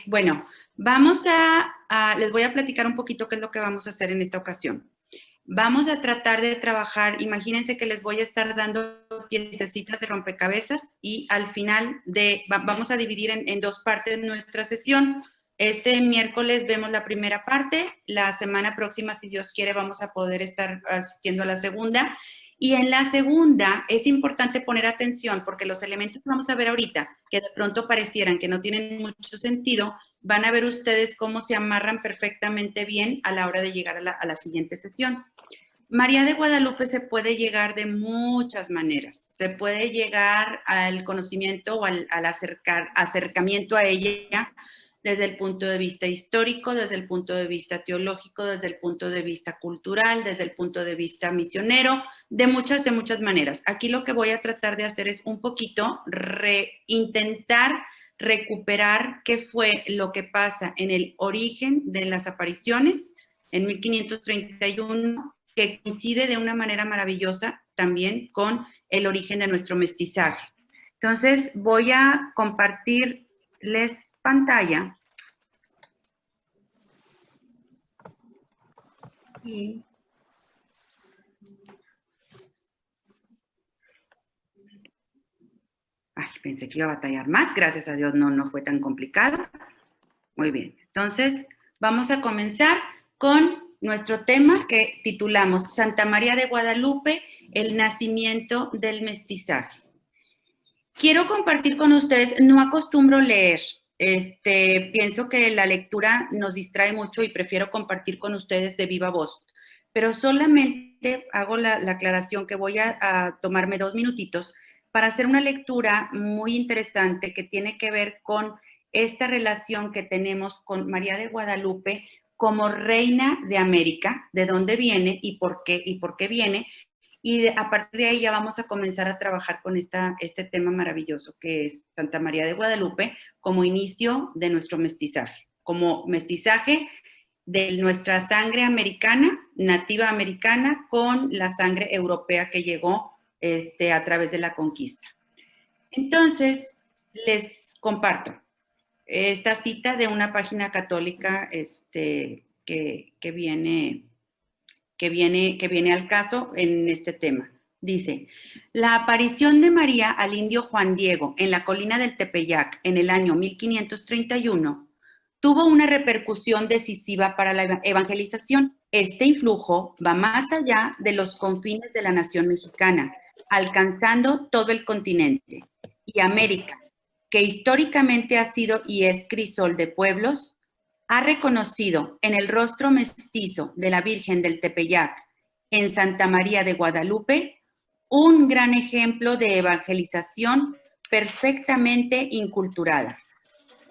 Bueno, les voy a platicar un poquito qué es lo que vamos a hacer en esta ocasión. Vamos a tratar de trabajar, imagínense que les voy a estar dando piececitas de rompecabezas y al final vamos a dividir en dos partes nuestra sesión. Este miércoles vemos la primera parte, la semana próxima, si Dios quiere, vamos a poder estar asistiendo a la segunda. Y en la segunda es importante poner atención porque los elementos que vamos a ver ahorita, que de pronto parecieran que no tienen mucho sentido, van a ver ustedes cómo se amarran perfectamente bien a la hora de llegar a la siguiente sesión. María de Guadalupe se puede llegar de muchas maneras. Se puede llegar al conocimiento o al acercamiento a ella desde el punto de vista histórico, desde el punto de vista teológico, desde el punto de vista cultural, desde el punto de vista misionero, de muchas maneras. Aquí lo que voy a tratar de hacer es un poquito intentar recuperar qué fue lo que pasa en el origen de las apariciones en 1531, que coincide de una manera maravillosa también con el origen de nuestro mestizaje. Entonces, voy a compartirles pantalla. Y pensé que iba a batallar más, gracias a Dios no fue tan complicado. Muy bien, entonces vamos a comenzar con nuestro tema que titulamos Santa María de Guadalupe, el nacimiento del mestizaje. Quiero compartir con ustedes, no acostumbro leer, pienso que la lectura nos distrae mucho y prefiero compartir con ustedes de viva voz, pero solamente hago la aclaración que voy a tomarme 2 minutitos para hacer una lectura muy interesante que tiene que ver con esta relación que tenemos con María de Guadalupe como reina de América, de dónde viene y por qué viene, y a partir de ahí ya vamos a comenzar a trabajar con este tema maravilloso que es Santa María de Guadalupe como inicio de nuestro mestizaje, como mestizaje de nuestra sangre americana, nativa americana, con la sangre europea que llegó a través de la conquista. Entonces, les comparto esta cita de una página católica que viene al caso en este tema. Dice, la aparición de María al indio Juan Diego en la colina del Tepeyac en el año 1531 tuvo una repercusión decisiva para la evangelización. Este influjo va más allá de los confines de la nación mexicana, alcanzando todo el continente. Y América, que históricamente ha sido y es crisol de pueblos, ha reconocido en el rostro mestizo de la Virgen del Tepeyac, en Santa María de Guadalupe, un gran ejemplo de evangelización perfectamente inculturada.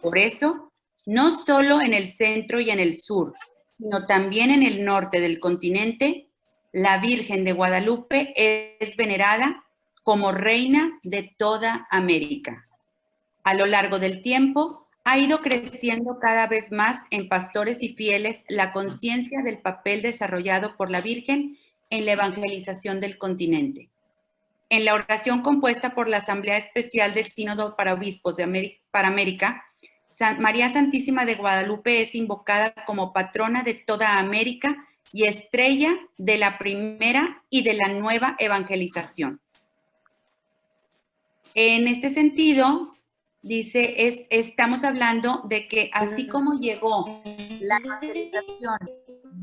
Por eso, no solo en el centro y en el sur, sino también en el norte del continente, la Virgen de Guadalupe es venerada como reina de toda América. A lo largo del tiempo, ha ido creciendo cada vez más en pastores y fieles la conciencia del papel desarrollado por la Virgen en la evangelización del continente. En la oración compuesta por la Asamblea Especial del Sínodo para Obispos para América, María Santísima de Guadalupe es invocada como patrona de toda América y estrella de la primera y de la nueva evangelización. En este sentido, dice, estamos hablando de que así como llegó la evangelización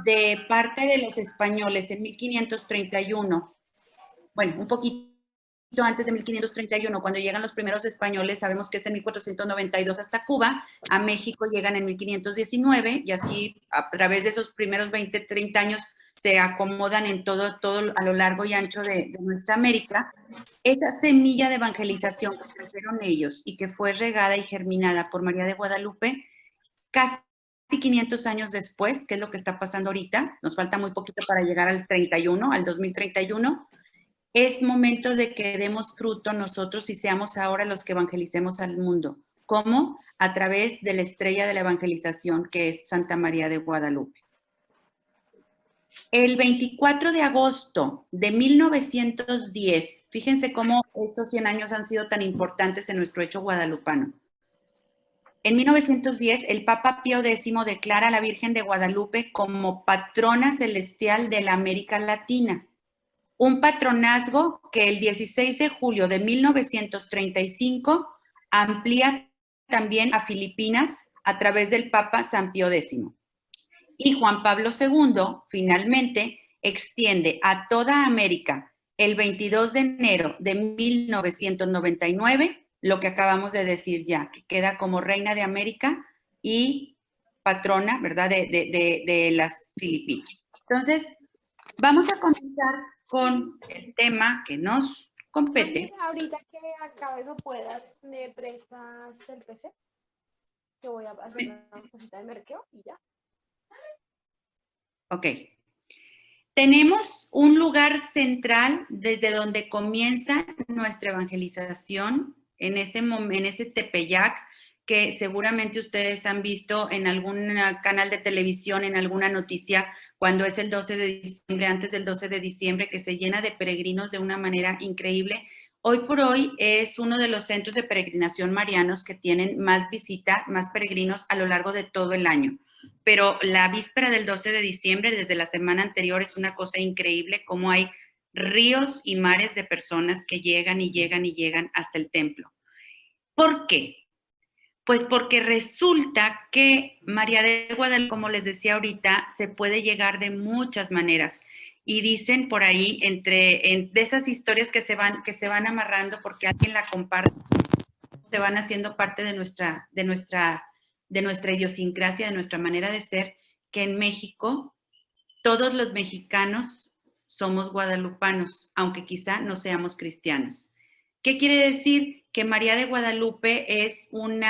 de parte de los españoles en 1531, bueno, un poquito antes de 1531, cuando llegan los primeros españoles, sabemos que es en 1492 hasta Cuba, a México llegan en 1519, y así a través de esos primeros 20, 30 años se acomodan en todo a lo largo y ancho de nuestra América. Esa semilla de evangelización que trajeron ellos y que fue regada y germinada por María de Guadalupe, casi 500 años después, que es lo que está pasando ahorita, nos falta muy poquito para llegar al 31, al 2031, es momento de que demos fruto nosotros y seamos ahora los que evangelicemos al mundo. ¿Cómo? A través de la estrella de la evangelización, que es Santa María de Guadalupe. El 24 de agosto de 1910, fíjense cómo estos 100 años han sido tan importantes en nuestro hecho guadalupano. En 1910, el Papa Pío X declara a la Virgen de Guadalupe como patrona celestial de la América Latina. Un patronazgo que el 16 de julio de 1935 amplía también a Filipinas a través del Papa San Pío X. Y Juan Pablo II finalmente extiende a toda América el 22 de enero de 1999 lo que acabamos de decir ya, que queda como reina de América y patrona, ¿verdad?, de las Filipinas. Entonces, vamos a comenzar con el tema que nos compete. Mami, ahorita que acabes o puedas, ¿me prestas el PC? Que voy a hacer una cosita de merqueo y ya. Ok. Tenemos un lugar central desde donde comienza nuestra evangelización en ese Tepeyac, que seguramente ustedes han visto en algún canal de televisión, en alguna noticia, cuando es el 12 de diciembre, antes del 12 de diciembre, que se llena de peregrinos de una manera increíble. Hoy por hoy es uno de los centros de peregrinación marianos que tienen más visita, más peregrinos a lo largo de todo el año. Pero la víspera del 12 de diciembre, desde la semana anterior, es una cosa increíble cómo hay ríos y mares de personas que llegan y llegan y llegan hasta el templo. ¿Por qué? Pues porque resulta que María de Guadalupe, como les decía ahorita, se puede llegar de muchas maneras. Y dicen por ahí, de esas historias que se van amarrando porque alguien la comparte, se van haciendo parte de nuestra idiosincrasia, de nuestra manera de ser, que en México todos los mexicanos somos guadalupanos, aunque quizá no seamos cristianos. ¿Qué quiere decir? Que María de Guadalupe es un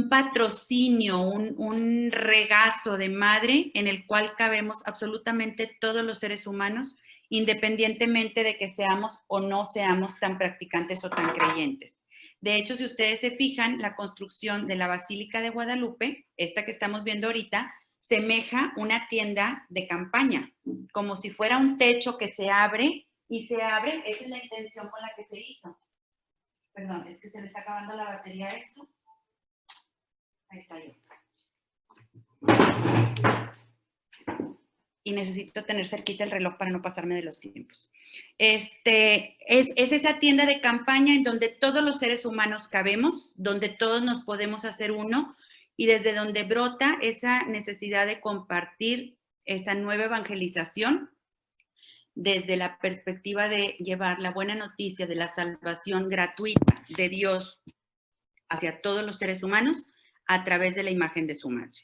patrocinio, un regazo de madre en el cual cabemos absolutamente todos los seres humanos, independientemente de que seamos o no seamos tan practicantes o tan creyentes. De hecho, si ustedes se fijan, la construcción de la Basílica de Guadalupe, esta que estamos viendo ahorita, semeja una tienda de campaña, como si fuera un techo que se abre y se abre. Esa es la intención con la que se hizo. Perdón, es que se le está acabando la batería a esto. Ahí está yo. Y necesito tener cerquita el reloj para no pasarme de los tiempos. Es esa tienda de campaña en donde todos los seres humanos cabemos, donde todos nos podemos hacer uno y desde donde brota esa necesidad de compartir esa nueva evangelización desde la perspectiva de llevar la buena noticia de la salvación gratuita de Dios hacia todos los seres humanos a través de la imagen de su madre.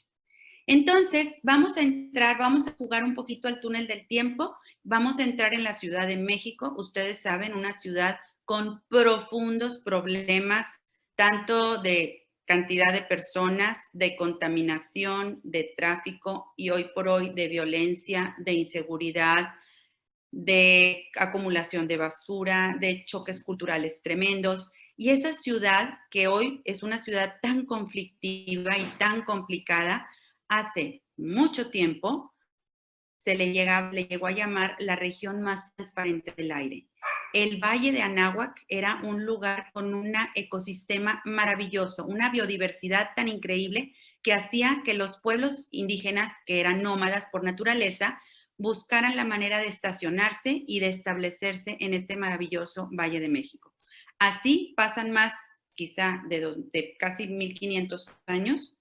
Entonces, vamos a jugar un poquito al túnel del tiempo, vamos a entrar en la Ciudad de México. Ustedes saben, una ciudad con profundos problemas, tanto de cantidad de personas, de contaminación, de tráfico y hoy por hoy de violencia, de inseguridad, de acumulación de basura, de choques culturales tremendos. Y esa ciudad, que hoy es una ciudad tan conflictiva y tan complicada, hace mucho tiempo le llegó a llamar la región más transparente del aire. El Valle de Anáhuac era un lugar con un ecosistema maravilloso, una biodiversidad tan increíble que hacía que los pueblos indígenas, que eran nómadas por naturaleza, buscaran la manera de estacionarse y de establecerse en este maravilloso Valle de México. Así pasan más, quizá, de casi 1500 años,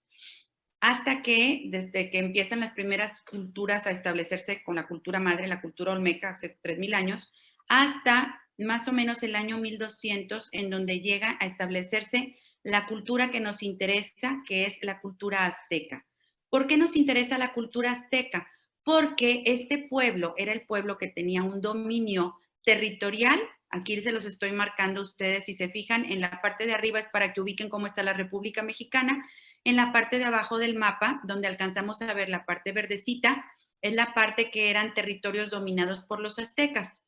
hasta que, desde que empiezan las primeras culturas a establecerse con la cultura madre, la cultura olmeca, hace 3000 años, hasta más o menos el año 1200, en donde llega a establecerse la cultura que nos interesa, que es la cultura azteca. ¿Por qué nos interesa la cultura azteca? Porque este pueblo era el pueblo que tenía un dominio territorial. Aquí se los estoy marcando a ustedes, si se fijan, en la parte de arriba es para que ubiquen cómo está la República Mexicana. En la parte de abajo del mapa, donde alcanzamos a ver la parte verdecita, es la parte que eran territorios dominados por los aztecas.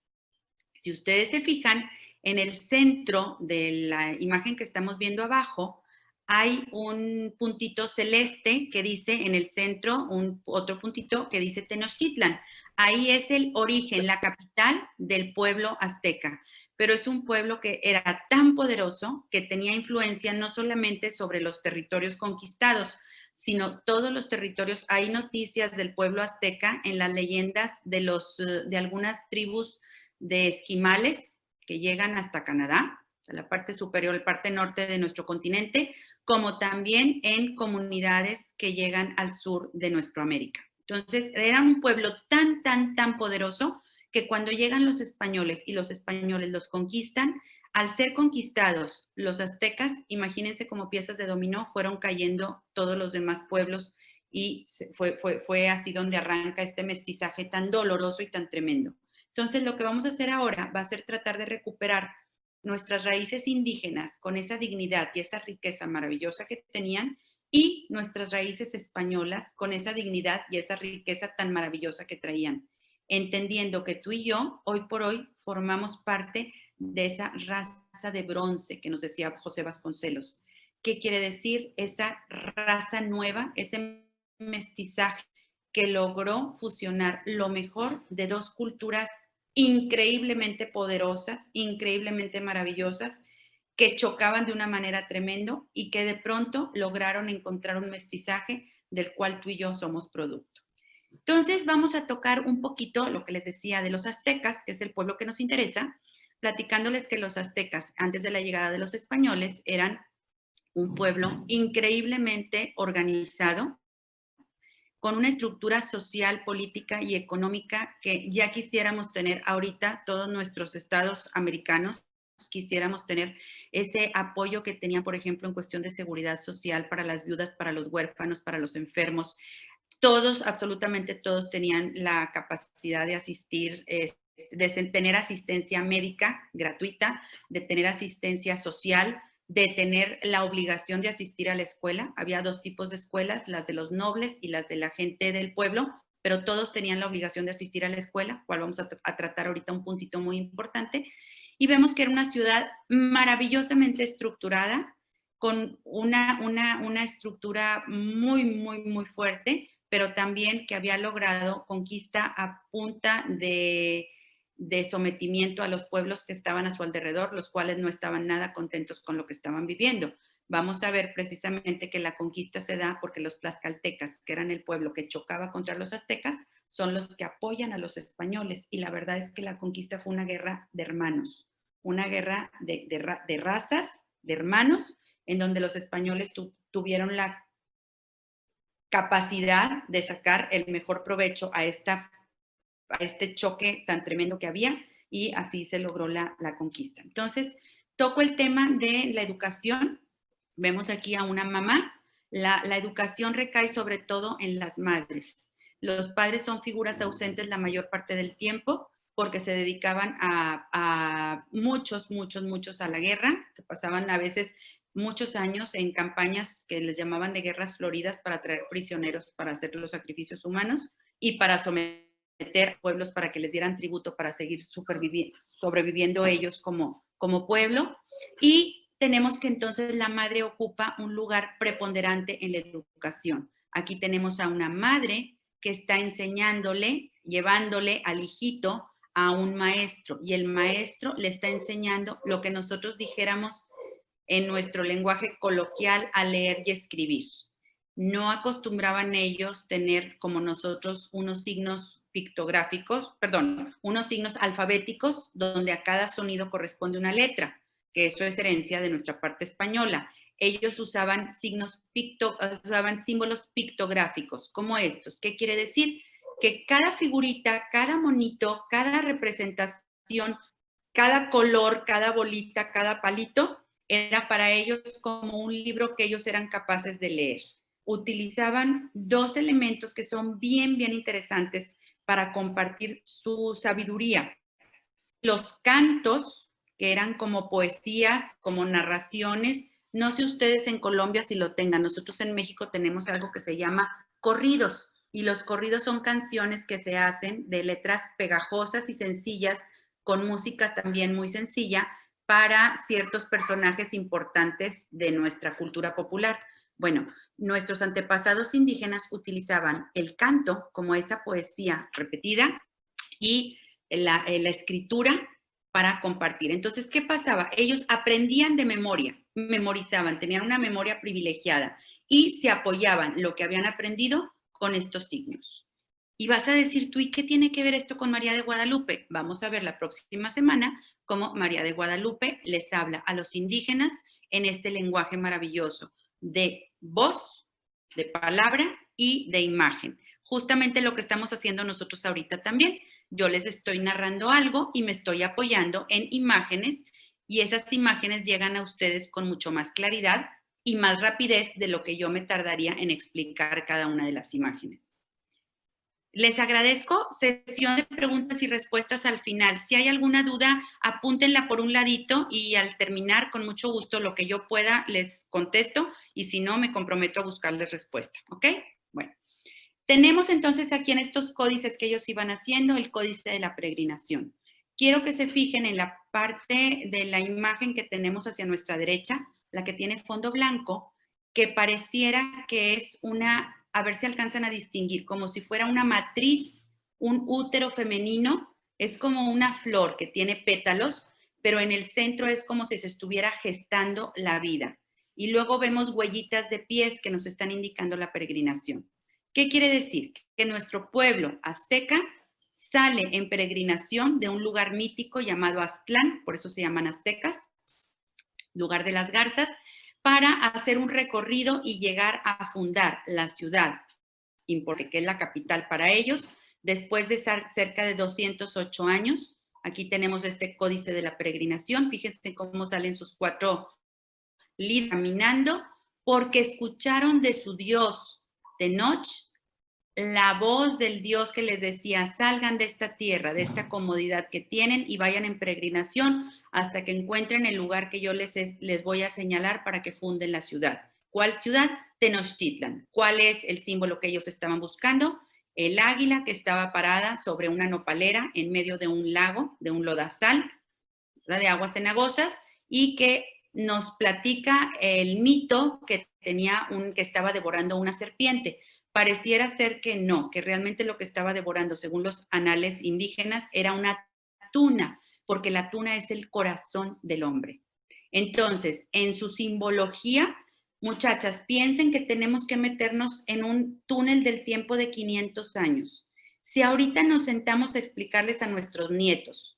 Si ustedes se fijan, en el centro de la imagen que estamos viendo abajo, hay un puntito celeste que dice en el centro, otro puntito que dice Tenochtitlan. Ahí es el origen, la capital del pueblo azteca. pero es un pueblo que era tan poderoso que tenía influencia no solamente sobre los territorios conquistados, sino todos los territorios. Hay noticias del pueblo azteca en las leyendas de algunas tribus de esquimales que llegan hasta Canadá, a la parte superior, la parte norte de nuestro continente, como también en comunidades que llegan al sur de nuestra América. Entonces, era un pueblo tan poderoso que cuando llegan los españoles y los españoles los conquistan, al ser conquistados los aztecas, imagínense como piezas de dominó, fueron cayendo todos los demás pueblos y fue así donde arranca este mestizaje tan doloroso y tan tremendo. Entonces, lo que vamos a hacer ahora va a ser tratar de recuperar nuestras raíces indígenas con esa dignidad y esa riqueza maravillosa que tenían y nuestras raíces españolas con esa dignidad y esa riqueza tan maravillosa que traían, entendiendo que tú y yo hoy por hoy formamos parte de esa raza de bronce que nos decía José Vasconcelos. ¿Qué quiere decir? Esa raza nueva, ese mestizaje que logró fusionar lo mejor de dos culturas increíblemente poderosas, increíblemente maravillosas, que chocaban de una manera tremenda y que de pronto lograron encontrar un mestizaje del cual tú y yo somos producto. Entonces vamos a tocar un poquito lo que les decía de los aztecas, que es el pueblo que nos interesa, platicándoles que los aztecas, antes de la llegada de los españoles, eran un pueblo increíblemente organizado, con una estructura social, política y económica que ya quisiéramos tener ahorita todos nuestros estados americanos, quisiéramos tener ese apoyo que tenían, por ejemplo, en cuestión de seguridad social para las viudas, para los huérfanos, para los enfermos. Todos, absolutamente todos tenían la capacidad de asistir, de tener asistencia médica gratuita, de tener asistencia social, de tener la obligación de asistir a la escuela. Había dos tipos de escuelas, las de los nobles y las de la gente del pueblo, pero todos tenían la obligación de asistir a la escuela, cual vamos a tratar ahorita un puntito muy importante. Y vemos que era una ciudad maravillosamente estructurada, con una estructura muy fuerte, pero también que había logrado conquista a punta de sometimiento a los pueblos que estaban a su alrededor, los cuales no estaban nada contentos con lo que estaban viviendo. Vamos a ver precisamente que la conquista se da porque los tlaxcaltecas, que eran el pueblo que chocaba contra los aztecas, son los que apoyan a los españoles, y la verdad es que la conquista fue una guerra de hermanos, una guerra de razas, de hermanos, en donde los españoles tuvieron la capacidad de sacar el mejor provecho a este choque tan tremendo que había, y así se logró la conquista. Entonces, toco el tema de la educación. Vemos aquí a una mamá. La educación recae sobre todo en las madres. Los padres son figuras ausentes la mayor parte del tiempo porque se dedicaban a muchos a la guerra, que pasaban a veces muchos años en campañas que les llamaban de guerras floridas para traer prisioneros para hacer los sacrificios humanos y para someter pueblos para que les dieran tributo para seguir sobreviviendo ellos como pueblo. Y tenemos que entonces la madre ocupa un lugar preponderante en la educación. Aquí tenemos a una madre que está enseñándole, llevándole al hijito a un maestro, y el maestro le está enseñando lo que nosotros dijéramos en nuestro lenguaje coloquial a leer y escribir. No acostumbraban ellos tener como nosotros unos signos pictográficos, unos signos alfabéticos donde a cada sonido corresponde una letra, que eso es herencia de nuestra parte española. Ellos usaban símbolos pictográficos como estos. ¿Qué quiere decir? Que cada figurita, cada monito, cada representación, cada color, cada bolita, cada palito, era para ellos como un libro que ellos eran capaces de leer. Utilizaban dos elementos que son bien interesantes para compartir su sabiduría. Los cantos, que eran como poesías, como narraciones. No sé ustedes en Colombia si lo tengan. Nosotros en México tenemos algo que se llama corridos, y los corridos son canciones que se hacen de letras pegajosas y sencillas, con música también muy sencilla, para ciertos personajes importantes de nuestra cultura popular. Bueno, nuestros antepasados indígenas utilizaban el canto como esa poesía repetida y la escritura para compartir. Entonces, ¿qué pasaba? Ellos aprendían de memoria, memorizaban, tenían una memoria privilegiada y se apoyaban lo que habían aprendido con estos signos. Y vas a decir tú, ¿y qué tiene que ver esto con María de Guadalupe? Vamos a ver la próxima semana cómo María de Guadalupe les habla a los indígenas en este lenguaje maravilloso de voz, de palabra y de imagen. Justamente lo que estamos haciendo nosotros ahorita también. Yo les estoy narrando algo y me estoy apoyando en imágenes y esas imágenes llegan a ustedes con mucho más claridad y más rapidez de lo que yo me tardaría en explicar cada una de las imágenes. Les agradezco sesión de preguntas y respuestas al final. Si hay alguna duda, apúntenla por un ladito y al terminar, con mucho gusto, lo que yo pueda, les contesto y si no, me comprometo a buscarles respuesta, ¿ok? Bueno, tenemos entonces aquí en estos códices que ellos iban haciendo, el códice de la peregrinación. Quiero que se fijen en la parte de la imagen que tenemos hacia nuestra derecha, la que tiene fondo blanco, que pareciera que es una, a ver si alcanzan a distinguir, como si fuera una matriz, un útero femenino, es como una flor que tiene pétalos, pero en el centro es como si se estuviera gestando la vida. Y luego vemos huellitas de pies que nos están indicando la peregrinación. ¿Qué quiere decir? Que nuestro pueblo azteca sale en peregrinación de un lugar mítico llamado Aztlán, por eso se llaman aztecas, lugar de las garzas, para hacer un recorrido y llegar a fundar la ciudad, que es la capital para ellos, después de cerca de 208 años. Aquí tenemos este códice de la peregrinación, fíjense cómo salen sus 4 líderes caminando, porque escucharon de su dios Tenoch la voz del Dios que les decía, salgan de esta tierra, de esta comodidad que tienen y vayan en peregrinación hasta que encuentren el lugar que yo les voy a señalar para que funden la ciudad. ¿Cuál ciudad? Tenochtitlan. ¿Cuál es el símbolo que ellos estaban buscando? El águila que estaba parada sobre una nopalera en medio de un lago, de un lodazal, de aguas cenagosas, y que nos platica el mito que que estaba devorando una serpiente. Pareciera ser que no, que realmente lo que estaba devorando, según los anales indígenas, era una tuna, porque la tuna es el corazón del hombre. Entonces, en su simbología, muchachas, piensen que tenemos que meternos en un túnel del tiempo de 500 años. Si ahorita nos sentamos a explicarles a nuestros nietos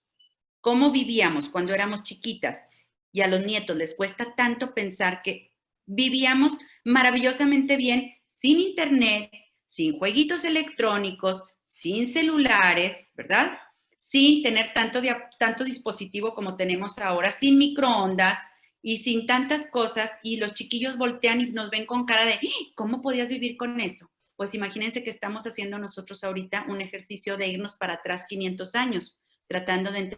cómo vivíamos cuando éramos chiquitas y a los nietos les cuesta tanto pensar que vivíamos maravillosamente bien sin internet, sin jueguitos electrónicos, sin celulares, ¿verdad? Sin tener tanto dispositivo como tenemos ahora, sin microondas y sin tantas cosas, y los chiquillos voltean y nos ven con cara de ¿cómo podías vivir con eso? Pues imagínense que estamos haciendo nosotros ahorita un ejercicio de irnos para atrás 500 años, tratando de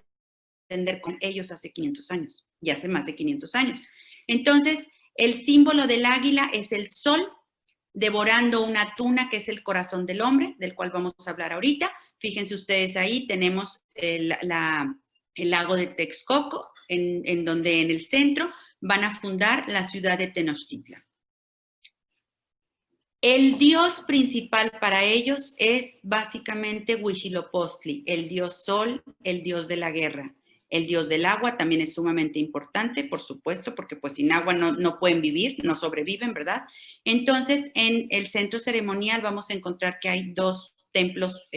entender con ellos hace 500 años, y hace más de 500 años. Entonces, el símbolo del águila es el sol devorando una tuna, que es el corazón del hombre, del cual vamos a hablar ahorita. Fíjense ustedes ahí, tenemos el lago de Texcoco, en donde en el centro van a fundar la ciudad de Tenochtitlan. El dios principal para ellos es básicamente Huitzilopochtli, el dios sol, el dios de la guerra. El dios del agua también es sumamente importante, por supuesto, porque pues sin agua no pueden vivir, no sobreviven, ¿verdad? Entonces, en el centro ceremonial vamos a encontrar que hay 2 templos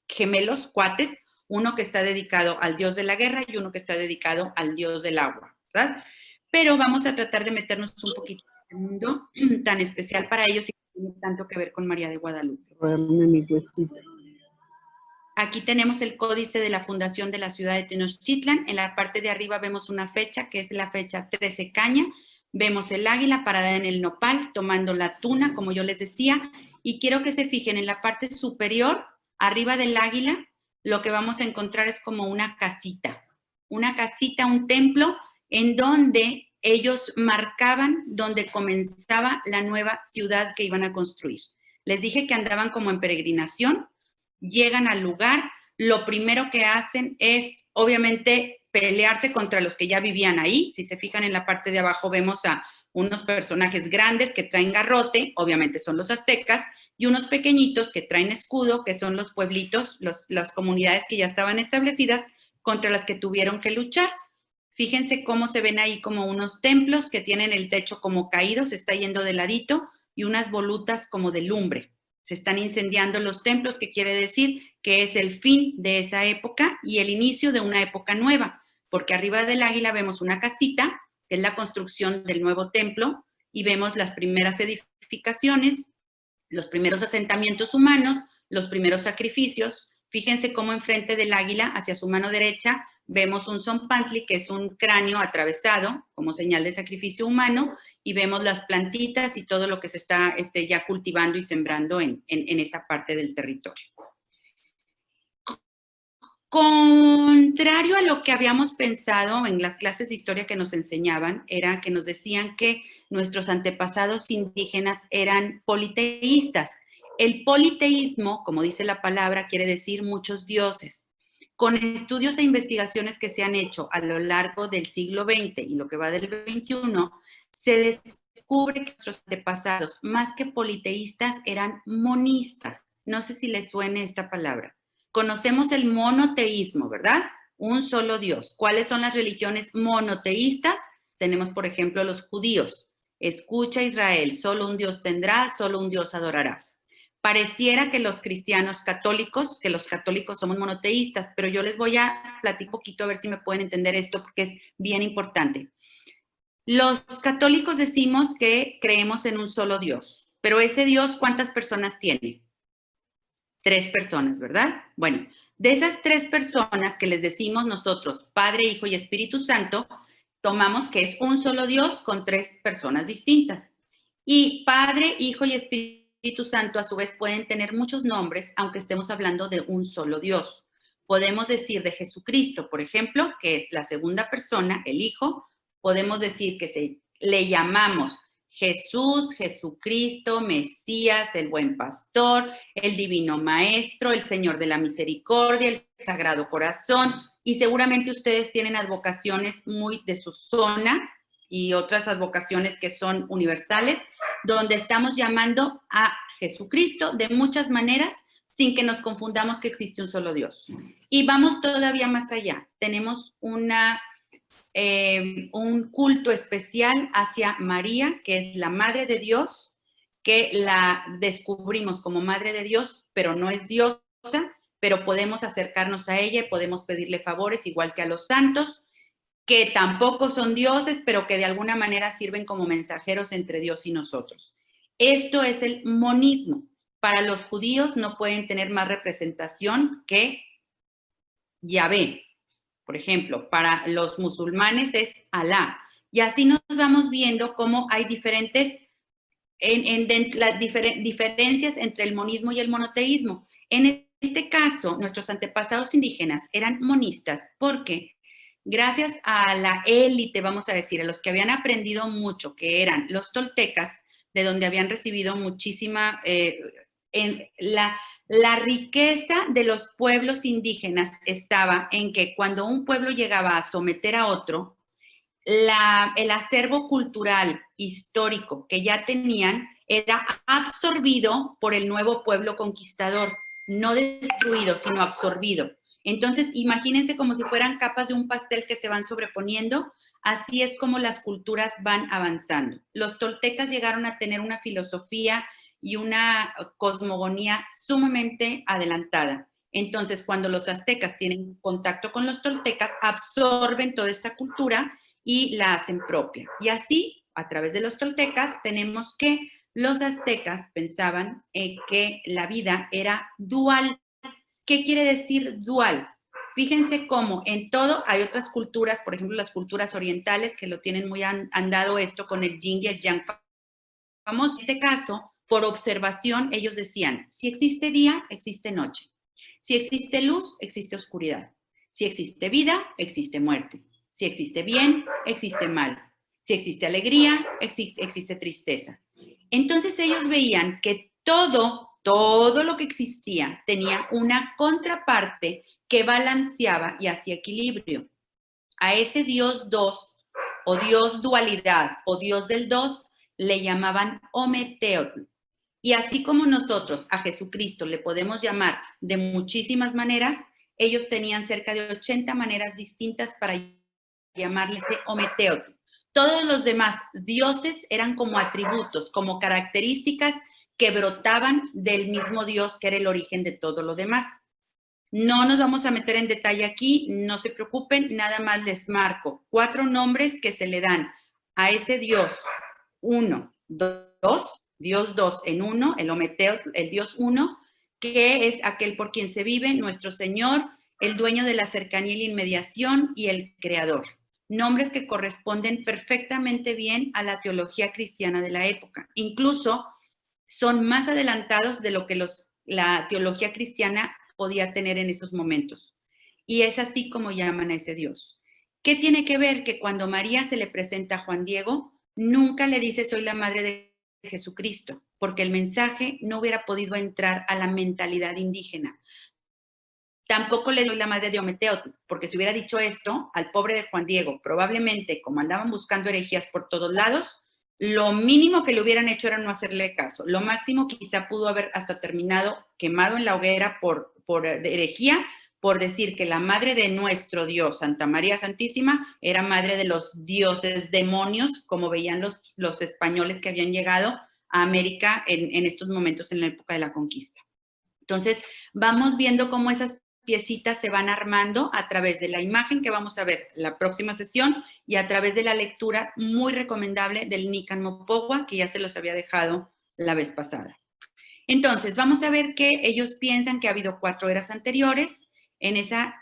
gemelos, cuates, uno que está dedicado al dios de la guerra y uno que está dedicado al dios del agua, ¿verdad? Pero vamos a tratar de meternos un poquito en el mundo tan especial para ellos y que tiene tanto que ver con María de Guadalupe. Aquí tenemos el códice de la fundación de la ciudad de Tenochtitlan. En la parte de arriba vemos una fecha, que es la fecha 13 caña. Vemos el águila parada en el nopal, tomando la tuna, como yo les decía. Y quiero que se fijen en la parte superior, arriba del águila, lo que vamos a encontrar es como una casita, un templo, en donde ellos marcaban donde comenzaba la nueva ciudad que iban a construir. Les dije que andaban como en peregrinación. Llegan al lugar, lo primero que hacen es, obviamente, pelearse contra los que ya vivían ahí. Si se fijan en la parte de abajo vemos a unos personajes grandes que traen garrote, obviamente son los aztecas, y unos pequeñitos que traen escudo, que son los pueblitos, las comunidades que ya estaban establecidas, contra las que tuvieron que luchar. Fíjense cómo se ven ahí como unos templos que tienen el techo como caído, se está yendo de ladito, y unas volutas como de lumbre. Se están incendiando los templos, que quiere decir que es el fin de esa época y el inicio de una época nueva, porque arriba del águila vemos una casita, que es la construcción del nuevo templo, y vemos las primeras edificaciones, los primeros asentamientos humanos, los primeros sacrificios. Fíjense cómo enfrente del águila, hacia su mano derecha, vemos un zompantli, que es un cráneo atravesado como señal de sacrificio humano, y vemos las plantitas y todo lo que se está ya cultivando y sembrando en esa parte del territorio. Contrario a lo que habíamos pensado en las clases de historia que nos enseñaban, era que nos decían que nuestros antepasados indígenas eran politeístas. El politeísmo, como dice la palabra, quiere decir muchos dioses. Con estudios e investigaciones que se han hecho a lo largo del siglo XX y lo que va del XXI, se descubre que nuestros antepasados, más que politeístas, eran monistas. No sé si les suene esta palabra. Conocemos el monoteísmo, ¿verdad? Un solo Dios. ¿Cuáles son las religiones monoteístas? Tenemos, por ejemplo, los judíos. Escucha, Israel, solo un Dios tendrás, solo un Dios adorarás. Pareciera que los cristianos católicos, que los católicos somos monoteístas, pero yo les voy a platicar un poquito a ver si me pueden entender esto, porque es bien importante. Los católicos decimos que creemos en un solo Dios, pero ese Dios, ¿cuántas personas tiene? 3 personas, ¿verdad? Bueno, de esas 3 personas que les decimos nosotros, Padre, Hijo y Espíritu Santo, tomamos que es un solo Dios con 3 personas distintas. Y Padre, Hijo y Espíritu Santo a su vez pueden tener muchos nombres, aunque estemos hablando de un solo Dios. Podemos decir de Jesucristo, por ejemplo, que es la segunda persona, el Hijo. Podemos decir que le llamamos Jesús, Jesucristo, Mesías, el buen pastor, el divino maestro, el Señor de la misericordia, el Sagrado Corazón, y seguramente ustedes tienen advocaciones muy de su zona y otras advocaciones que son universales, donde estamos llamando a Jesucristo de muchas maneras sin que nos confundamos que existe un solo Dios. Y vamos todavía más allá. Tenemos un culto especial hacia María, que es la Madre de Dios, que la descubrimos como Madre de Dios, pero no es diosa, pero podemos acercarnos a ella y podemos pedirle favores, igual que a los santos, que tampoco son dioses, pero que de alguna manera sirven como mensajeros entre Dios y nosotros. Esto es el monismo. Para los judíos no pueden tener más representación que Yahvé. Por ejemplo, para los musulmanes es Alá. Y así nos vamos viendo cómo hay diferencias entre el monismo y el monoteísmo. En este caso, nuestros antepasados indígenas eran monistas porque gracias a la élite, vamos a decir, a los que habían aprendido mucho, que eran los toltecas, de donde habían recibido muchísima, la riqueza de los pueblos indígenas estaba en que cuando un pueblo llegaba a someter a otro, el acervo cultural histórico que ya tenían era absorbido por el nuevo pueblo conquistador, no destruido, sino absorbido. Entonces, imagínense como si fueran capas de un pastel que se van sobreponiendo. Así es como las culturas van avanzando. Los toltecas llegaron a tener una filosofía y una cosmogonía sumamente adelantada. Entonces, cuando los aztecas tienen contacto con los toltecas, absorben toda esta cultura y la hacen propia. Y así, a través de los toltecas, tenemos que los aztecas pensaban que la vida era dual. ¿Qué quiere decir dual? Fíjense cómo en todo hay otras culturas, por ejemplo, las culturas orientales que lo tienen muy andado esto con el yin y el yang. Vamos, en este caso, por observación, ellos decían, si existe día, existe noche. Si existe luz, existe oscuridad. Si existe vida, existe muerte. Si existe bien, existe mal. Si existe alegría, existe tristeza. Entonces ellos veían que todo lo que existía tenía una contraparte que balanceaba y hacía equilibrio. A ese Dios dos, o Dios dualidad, o Dios del dos, le llamaban Ometeotl. Y así como nosotros a Jesucristo le podemos llamar de muchísimas maneras, ellos tenían cerca de 80 maneras distintas para llamarles Ometeotl. Todos los demás dioses eran como atributos, como características que brotaban del mismo Dios que era el origen de todo lo demás. No nos vamos a meter en detalle aquí, no se preocupen, nada más les marco 4 nombres que se le dan a ese Dios. 1, 2, Dios 2 en 1, el Ometeotl, el Dios 1, que es aquel por quien se vive, nuestro Señor, el dueño de la cercanía y la inmediación y el creador. Nombres que corresponden perfectamente bien a la teología cristiana de la época. Incluso son más adelantados de lo que la teología cristiana podía tener en esos momentos. Y es así como llaman a ese Dios. ¿Qué tiene que ver? Que cuando María se le presenta a Juan Diego, nunca le dice soy la madre de Jesucristo, porque el mensaje no hubiera podido entrar a la mentalidad indígena. Tampoco le doy la madre de Ometeotl, porque si hubiera dicho esto al pobre de Juan Diego, probablemente como andaban buscando herejías por todos lados, lo mínimo que le hubieran hecho era no hacerle caso. Lo máximo quizá pudo haber hasta terminado quemado en la hoguera por herejía, por decir que la madre de nuestro Dios, Santa María Santísima, era madre de los dioses demonios, como veían los españoles que habían llegado a América en estos momentos en la época de la conquista. Entonces, vamos viendo cómo esas piecitas se van armando a través de la imagen que vamos a ver la próxima sesión y a través de la lectura muy recomendable del Nican Mopogua, que ya se los había dejado la vez pasada. Entonces, vamos a ver que ellos piensan que ha habido 4 eras anteriores. En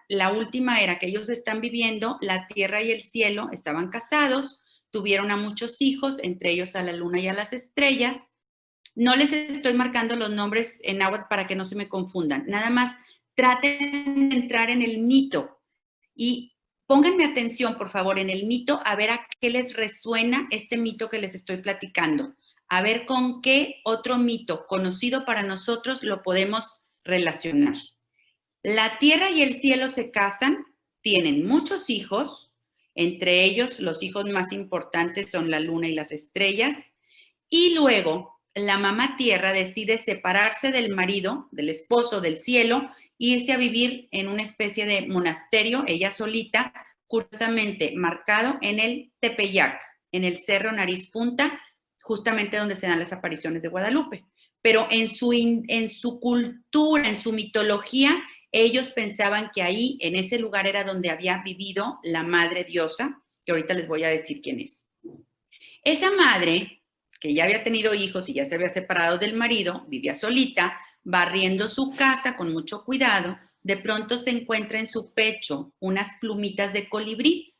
la última era que ellos están viviendo, la tierra y el cielo estaban casados, tuvieron a muchos hijos, entre ellos a la luna y a las estrellas. No les estoy marcando los nombres en náhuatl para que no se me confundan. Nada más traten de entrar en el mito y pónganme atención, por favor, en el mito, a ver a qué les resuena este mito que les estoy platicando. A ver con qué otro mito conocido para nosotros lo podemos relacionar. La tierra y el cielo se casan, tienen muchos hijos, entre ellos los hijos más importantes son la luna y las estrellas, y luego la mamá tierra decide separarse del marido, del esposo del cielo, e irse a vivir en una especie de monasterio, ella solita, curiosamente marcado en el Tepeyac, en el Cerro Nariz Punta, justamente donde se dan las apariciones de Guadalupe. Pero en su cultura, en su mitología, ellos pensaban que ahí, en ese lugar, era donde había vivido la madre diosa, que ahorita les voy a decir quién es. Esa madre, que ya había tenido hijos y ya se había separado del marido, vivía solita, barriendo su casa con mucho cuidado, de pronto se encuentra en su pecho unas plumitas de colibrí,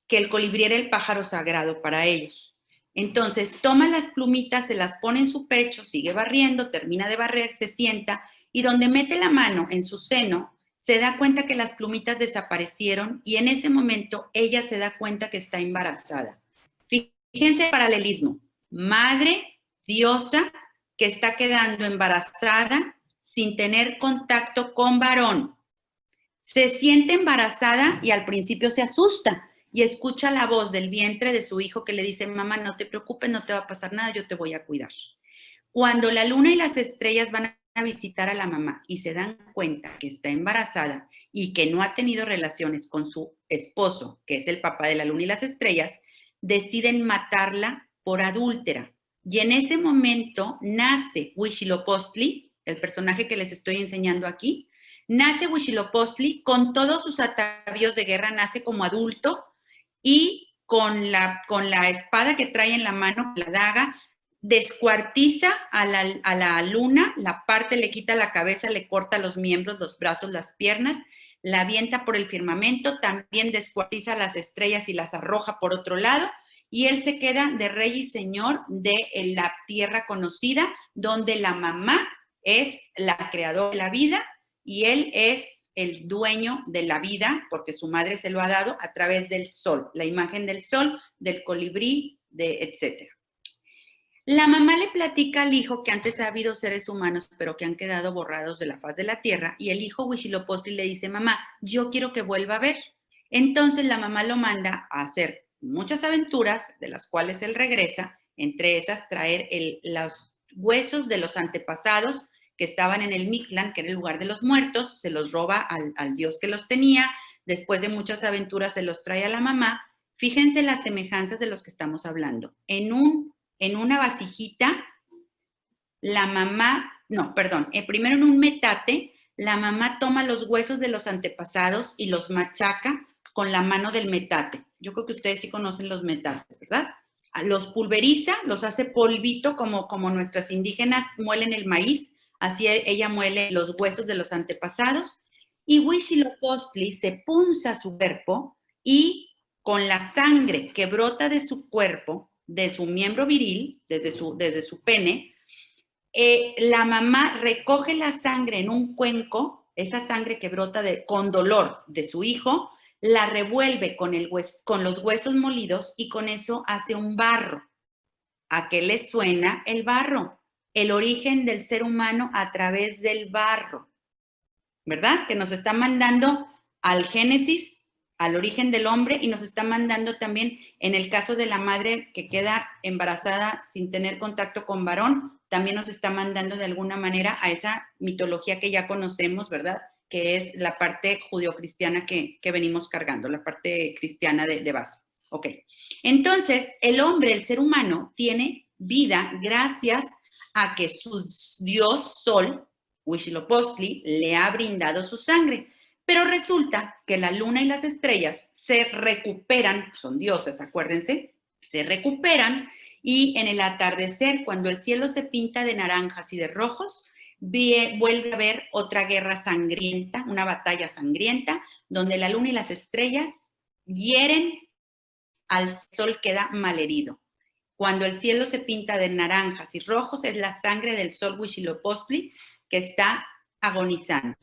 que el colibrí era el pájaro sagrado para ellos. Entonces toma las plumitas, se las pone en su pecho, sigue barriendo, termina de barrer, se sienta y donde mete la mano en su seno, se da cuenta que las plumitas desaparecieron y en ese momento ella se da cuenta que está embarazada. Fíjense el paralelismo. Madre, diosa, que está quedando embarazada sin tener contacto con varón. Se siente embarazada y al principio se asusta y escucha la voz del vientre de su hijo que le dice, mamá, no te preocupes, no te va a pasar nada, yo te voy a cuidar. Cuando la luna y las estrellas van a visitar a la mamá y se dan cuenta que está embarazada y que no ha tenido relaciones con su esposo, que es el papá de la luna y las estrellas, deciden matarla por adúltera. Y en ese momento nace Huitzilopochtli, el personaje que les estoy enseñando aquí, nace Huitzilopochtli con todos sus atavíos de guerra, nace como adulto y con la espada que trae en la mano, la daga, descuartiza a la luna, la parte, le quita la cabeza, le corta los miembros, los brazos, las piernas, la avienta por el firmamento, también descuartiza las estrellas y las arroja por otro lado, y él se queda de rey y señor de la tierra conocida, donde la mamá es la creadora de la vida y él es el dueño de la vida, porque su madre se lo ha dado a través del sol, la imagen del sol, del colibrí, etcétera. La mamá le platica al hijo que antes ha habido seres humanos, pero que han quedado borrados de la faz de la tierra, y el hijo Huitzilopochtli le dice, mamá, yo quiero que vuelva a ver. Entonces la mamá lo manda a hacer muchas aventuras, de las cuales él regresa, entre esas traer los huesos de los antepasados que estaban en el Mictlán, que era el lugar de los muertos, se los roba al dios que los tenía, después de muchas aventuras se los trae a la mamá. Fíjense las semejanzas de los que estamos hablando. En una vasijita, la mamá, no, perdón, primero en un metate, la mamá toma los huesos de los antepasados y los machaca con la mano del metate. Yo creo que ustedes sí conocen los metates, ¿verdad? Los pulveriza, los hace polvito como nuestras indígenas muelen el maíz, así ella muele los huesos de los antepasados. Y Huitzilopochtli se punza su cuerpo y con la sangre que brota de su cuerpo, de su miembro viril, desde su pene, la mamá recoge la sangre en un cuenco, esa sangre que brota con dolor de su hijo, la revuelve con los huesos molidos y con eso hace un barro. ¿A qué le suena el barro? El origen del ser humano a través del barro, ¿verdad? Que nos está mandando al Génesis, al origen del hombre, y nos está mandando también, en el caso de la madre que queda embarazada sin tener contacto con varón, también nos está mandando de alguna manera a esa mitología que ya conocemos, ¿verdad? Que es la parte judeocristiana que venimos cargando, la parte cristiana de base. Ok. Entonces, el hombre, el ser humano, tiene vida gracias a que su dios Sol, Huitzilopochtli, le ha brindado su sangre. Pero resulta que la luna y las estrellas se recuperan, son dioses, acuérdense, se recuperan y en el atardecer, cuando el cielo se pinta de naranjas y de rojos, vuelve a haber otra guerra sangrienta, una batalla sangrienta, donde la luna y las estrellas hieren al sol, queda malherido. Cuando el cielo se pinta de naranjas y rojos, es la sangre del sol Huitzilopochtli que está agonizando.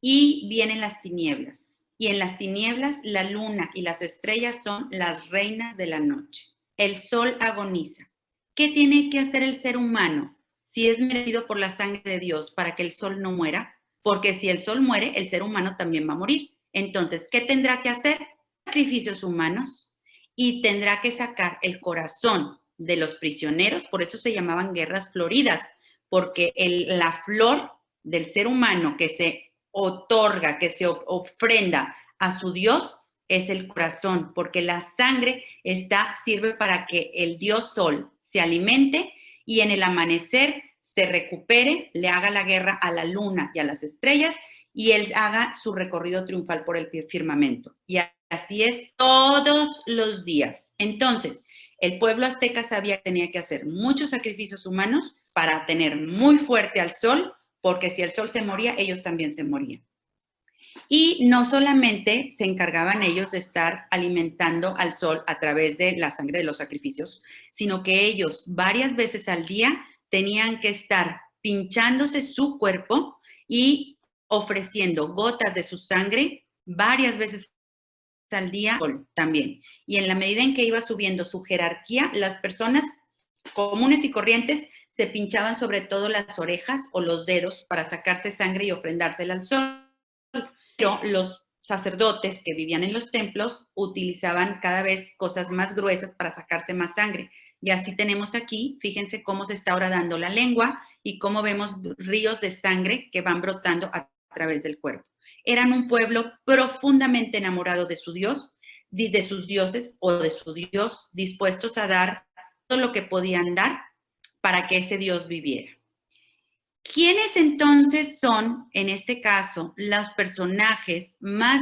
Y vienen las tinieblas. Y en las tinieblas, la luna y las estrellas son las reinas de la noche. El sol agoniza. ¿Qué tiene que hacer el ser humano si es merecido por la sangre de Dios para que el sol no muera? Porque si el sol muere, el ser humano también va a morir. Entonces, ¿qué tendrá que hacer? Sacrificios humanos y tendrá que sacar el corazón de los prisioneros. Por eso se llamaban guerras floridas, porque la flor del ser humano que se otorga, que se ofrenda a su Dios, es el corazón, porque la sangre sirve para que el Dios Sol se alimente y en el amanecer se recupere, le haga la guerra a la luna y a las estrellas y él haga su recorrido triunfal por el firmamento. Y así es todos los días. Entonces, el pueblo azteca sabía que tenía que hacer muchos sacrificios humanos para tener muy fuerte al sol, porque si el sol se moría, ellos también se morían. Y no solamente se encargaban ellos de estar alimentando al sol a través de la sangre de los sacrificios, sino que ellos varias veces al día tenían que estar pinchándose su cuerpo y ofreciendo gotas de su sangre varias veces al día también. Y en la medida en que iba subiendo su jerarquía, las personas comunes y corrientes se pinchaban sobre todo las orejas o los dedos para sacarse sangre y ofrendársela al sol. Pero los sacerdotes que vivían en los templos utilizaban cada vez cosas más gruesas para sacarse más sangre. Y así tenemos aquí, fíjense cómo se está ahora dando la lengua y cómo vemos ríos de sangre que van brotando a través del cuerpo. Eran un pueblo profundamente enamorado de su Dios, de sus dioses o de su Dios, dispuestos a dar todo lo que podían dar para que ese Dios viviera. ¿Quiénes entonces son, en este caso, los personajes más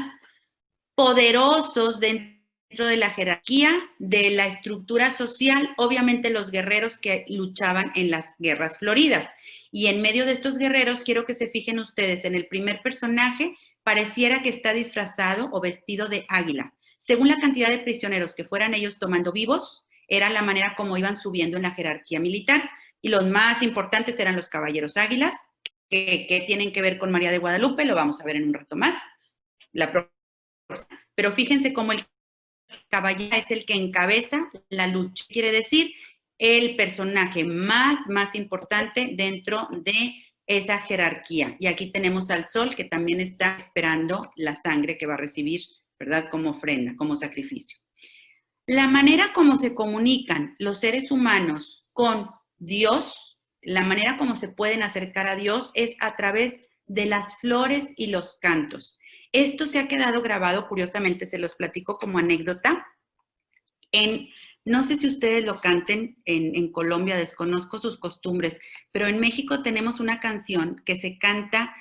poderosos dentro de la jerarquía, de la estructura social? Obviamente los guerreros que luchaban en las guerras floridas. Y en medio de estos guerreros, quiero que se fijen ustedes, en el primer personaje pareciera que está disfrazado o vestido de águila. Según la cantidad de prisioneros que fueran ellos tomando vivos, era la manera como iban subiendo en la jerarquía militar. Y los más importantes eran los caballeros águilas, que tienen que ver con María de Guadalupe, lo vamos a ver en un rato más. Pero fíjense cómo el caballero es el que encabeza la lucha. Quiere decir, el personaje más importante dentro de esa jerarquía. Y aquí tenemos al sol que también está esperando la sangre que va a recibir, ¿verdad? Como ofrenda, como sacrificio. La manera como se comunican los seres humanos con Dios, la manera como se pueden acercar a Dios es a través de las flores y los cantos. Esto se ha quedado grabado, curiosamente, se los platico como anécdota. No sé si ustedes lo canten en Colombia, desconozco sus costumbres, pero en México tenemos una canción que se canta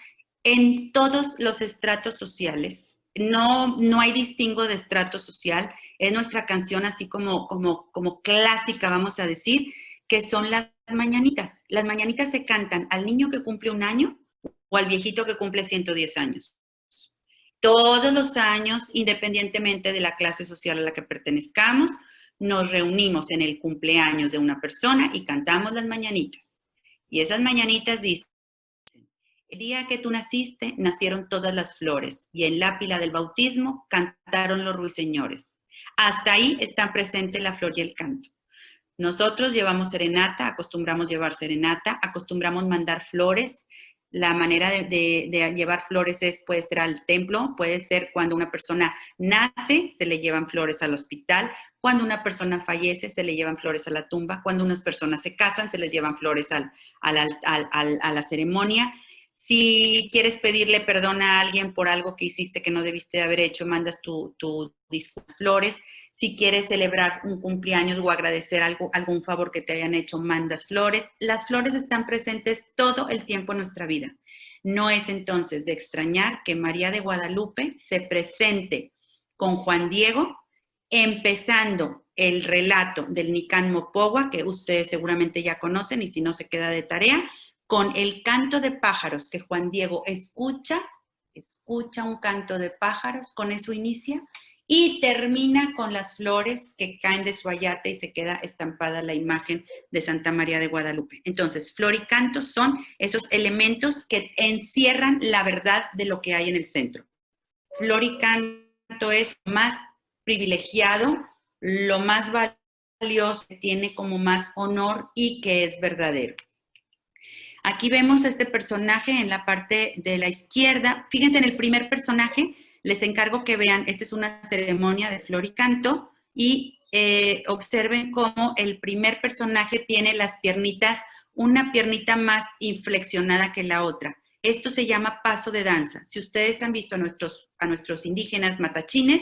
en todos los estratos sociales. No hay distingo de estrato social, es nuestra canción así como clásica, vamos a decir, que son las mañanitas. Las mañanitas se cantan al niño que cumple 1 año o al viejito que cumple 110 años. Todos los años, independientemente de la clase social a la que pertenezcamos, nos reunimos en el cumpleaños de una persona y cantamos las mañanitas. Y esas mañanitas dicen: el día que tú naciste, nacieron todas las flores, y en la pila del bautismo cantaron los ruiseñores. Hasta ahí están presentes la flor y el canto. Nosotros llevamos serenata, acostumbramos llevar serenata, acostumbramos mandar flores. La manera de llevar flores puede ser al templo, puede ser cuando una persona nace, se le llevan flores al hospital, cuando una persona fallece, se le llevan flores a la tumba, cuando unas personas se casan, se les llevan flores a la ceremonia. Si quieres pedirle perdón a alguien por algo que hiciste que no debiste haber hecho, mandas tu disculpas, flores. Si quieres celebrar un cumpleaños o agradecer algún favor que te hayan hecho, mandas flores. Las flores están presentes todo el tiempo en nuestra vida. No es entonces de extrañar que María de Guadalupe se presente con Juan Diego, empezando el relato del Nicán Mopogua, que ustedes seguramente ya conocen y si no se queda de tarea, con el canto de pájaros que Juan Diego escucha un canto de pájaros, con eso inicia, y termina con las flores que caen de su ayate y se queda estampada la imagen de Santa María de Guadalupe. Entonces, flor y canto son esos elementos que encierran la verdad de lo que hay en el centro. Flor y canto es más privilegiado, lo más valioso, que tiene como más honor y que es verdadero. Aquí vemos este personaje en la parte de la izquierda. Fíjense en el primer personaje, les encargo que vean, esta es una ceremonia de flor y canto y observen cómo el primer personaje tiene las piernitas, una piernita más inflexionada que la otra. Esto se llama paso de danza. Si ustedes han visto a nuestros indígenas matachines,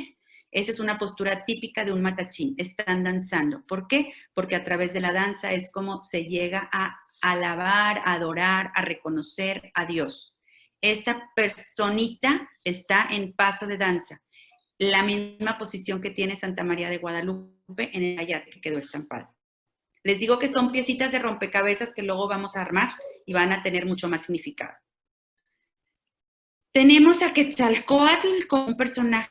esa es una postura típica de un matachín. Están danzando. ¿Por qué? Porque a través de la danza es como se llega a alabar, a adorar, a reconocer a Dios. Esta personita está en paso de danza, la misma posición que tiene Santa María de Guadalupe en el ayate que quedó estampado. Les digo que son piecitas de rompecabezas que luego vamos a armar y van a tener mucho más significado. Tenemos a Quetzalcóatl como un personaje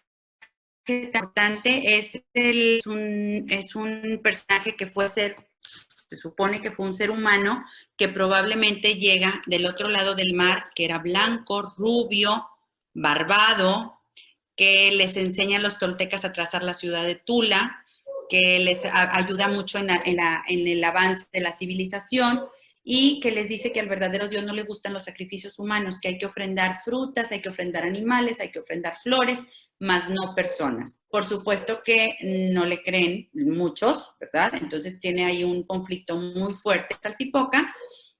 importante, es un personaje que fue se supone que fue un ser humano que probablemente llega del otro lado del mar, que era blanco, rubio, barbado, que les enseña a los toltecas a trazar la ciudad de Tula, que les ayuda mucho en el avance de la civilización y que les dice que al verdadero Dios no le gustan los sacrificios humanos, que hay que ofrendar frutas, hay que ofrendar animales, hay que ofrendar flores, más no personas. Por supuesto que no le creen muchos, ¿verdad? Entonces tiene ahí un conflicto muy fuerte Tlaltipoca,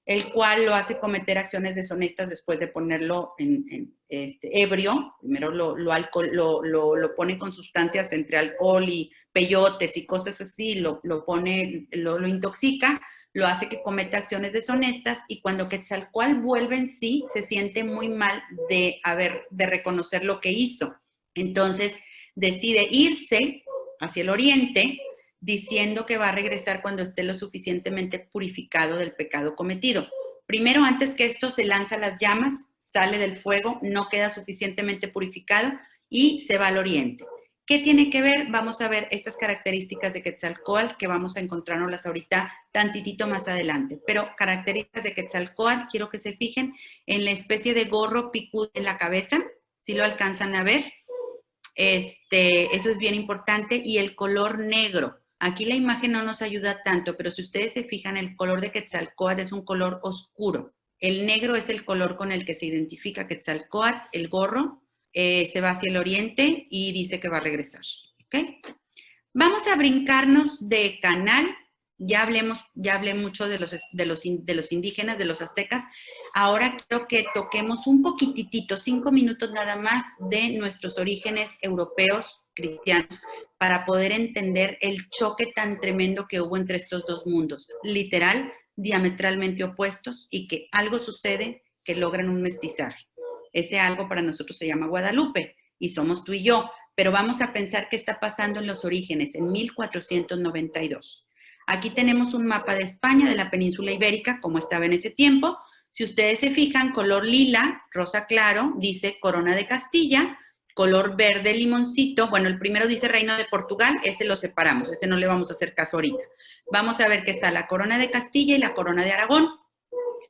el cual lo hace cometer acciones deshonestas después de ponerlo ebrio. Primero lo pone con sustancias entre alcohol y peyotes y cosas así, lo intoxica, lo hace que cometa acciones deshonestas y cuando Quetzalcóatl vuelve en sí, se siente muy mal de reconocer lo que hizo. Entonces decide irse hacia el oriente diciendo que va a regresar cuando esté lo suficientemente purificado del pecado cometido. Primero, antes que esto, se lanza las llamas, sale del fuego, no queda suficientemente purificado y se va al oriente. ¿Qué tiene que ver? Vamos a ver estas características de Quetzalcóatl que vamos a encontrarnos ahorita tantitito más adelante. Pero características de Quetzalcóatl, quiero que se fijen en la especie de gorro picudo en la cabeza, si lo alcanzan a ver. Eso es bien importante. Y el color negro. Aquí la imagen no nos ayuda tanto, pero si ustedes se fijan, el color de Quetzalcóatl es un color oscuro. El negro es el color con el que se identifica Quetzalcóatl, el gorro. Se va hacia el oriente y dice que va a regresar. ¿Okay? Vamos a brincarnos de canal ya hablé mucho de los indígenas, de los aztecas. Ahora quiero que toquemos un poquitito, 5 minutos nada más, de nuestros orígenes europeos cristianos para poder entender el choque tan tremendo que hubo entre estos dos mundos, literal, diametralmente opuestos, y que algo sucede que logran un mestizaje. Ese algo para nosotros se llama Guadalupe, y somos tú y yo, pero vamos a pensar qué está pasando en los orígenes, en 1492. Aquí tenemos un mapa de España, de la península ibérica, como estaba en ese tiempo. Si ustedes se fijan, color lila, rosa claro, dice Corona de Castilla, color verde limoncito, bueno, el primero dice Reino de Portugal, ese lo separamos, ese no le vamos a hacer caso ahorita. Vamos a ver que está la Corona de Castilla y la Corona de Aragón.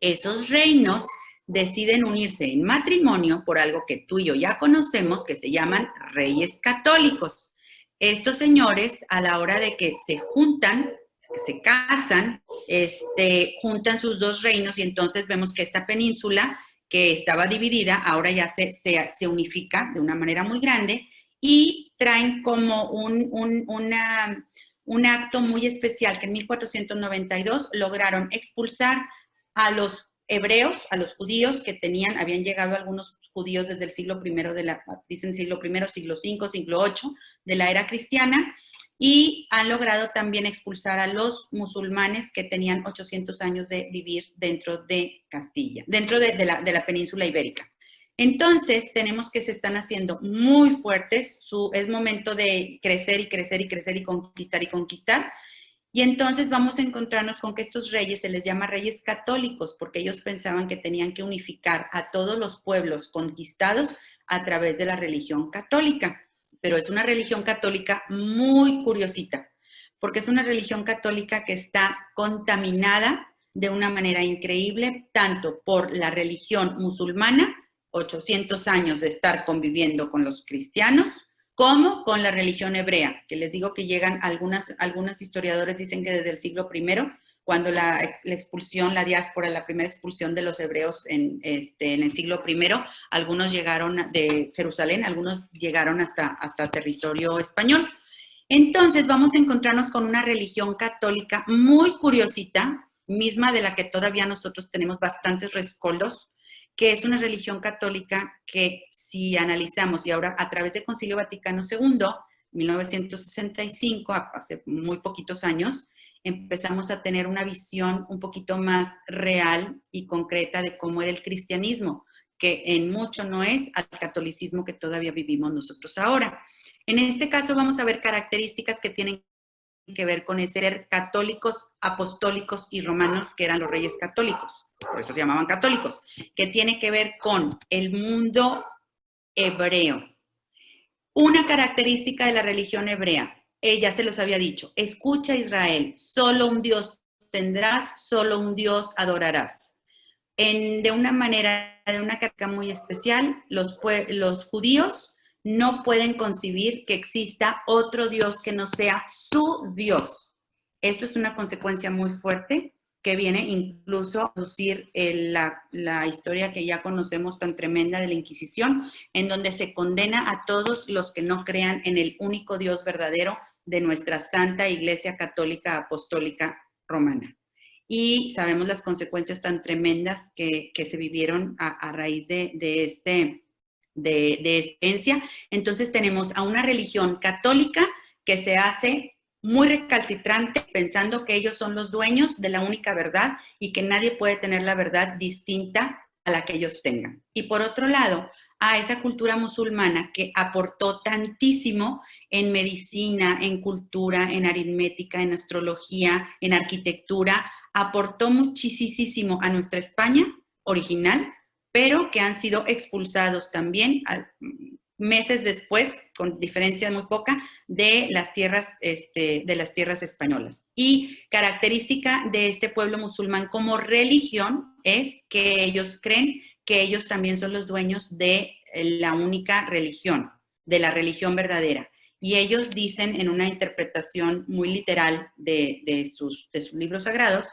Esos reinos deciden unirse en matrimonio por algo que tú y yo ya conocemos, que se llaman reyes católicos. Estos señores, a la hora de que se juntan, que se casan, juntan sus dos reinos, y entonces vemos que esta península que estaba dividida, ahora ya se unifica de una manera muy grande, y traen como un acto muy especial, que en 1492 lograron expulsar a los hebreos, a los judíos que habían llegado algunos judíos desde el siglo I, dicen siglo I, siglo V, siglo VIII de la era cristiana, y han logrado también expulsar a los musulmanes que tenían 800 años de vivir dentro de Castilla, dentro de la península ibérica. Entonces, tenemos que se están haciendo muy fuertes, es momento de crecer y crecer y crecer y conquistar, y entonces vamos a encontrarnos con que estos reyes se les llama reyes católicos, porque ellos pensaban que tenían que unificar a todos los pueblos conquistados a través de la religión católica. Pero es una religión católica muy curiosita, porque es una religión católica que está contaminada de una manera increíble, tanto por la religión musulmana, 800 años de estar conviviendo con los cristianos, como con la religión hebrea, que les digo que llegan, algunos historiadores dicen que desde el siglo I, cuando la expulsión, la diáspora, la primera expulsión de los hebreos en el siglo I, algunos llegaron de Jerusalén, algunos llegaron hasta territorio español. Entonces vamos a encontrarnos con una religión católica muy curiosita, misma de la que todavía nosotros tenemos bastantes rescoldos, que es una religión católica que, si analizamos, y ahora a través del Concilio Vaticano II, 1965, hace muy poquitos años, empezamos a tener una visión un poquito más real y concreta de cómo era el cristianismo, que en mucho no es al catolicismo que todavía vivimos nosotros ahora. En este caso vamos a ver características que tienen que ver con ese ser católicos, apostólicos y romanos, que eran los reyes católicos, por eso se llamaban católicos, que tiene que ver con el mundo hebreo. Una característica de la religión hebrea, ella se los había dicho, escucha Israel, solo un Dios tendrás, solo un Dios adorarás. De una manera, de una carga muy especial, los judíos no pueden concebir que exista otro Dios que no sea su Dios. Esto es una consecuencia muy fuerte que viene incluso a reducir la historia que ya conocemos tan tremenda de la Inquisición, en donde se condena a todos los que no crean en el único Dios verdadero de nuestra Santa Iglesia Católica Apostólica Romana. Y sabemos las consecuencias tan tremendas que se vivieron a raíz de esta herencia. Entonces tenemos a una religión católica que se hace muy recalcitrante, pensando que ellos son los dueños de la única verdad y que nadie puede tener la verdad distinta a la que ellos tengan. Y por otro lado, a esa cultura musulmana que aportó tantísimo en medicina, en cultura, en aritmética, en astrología, en arquitectura, aportó muchísimo a nuestra España original, pero que han sido expulsados también meses después, con diferencia muy poca, de las tierras españolas. Y característica de este pueblo musulmán como religión es que ellos creen que ellos también son los dueños de la única religión, de la religión verdadera. Y ellos dicen en una interpretación muy literal de sus libros sagrados,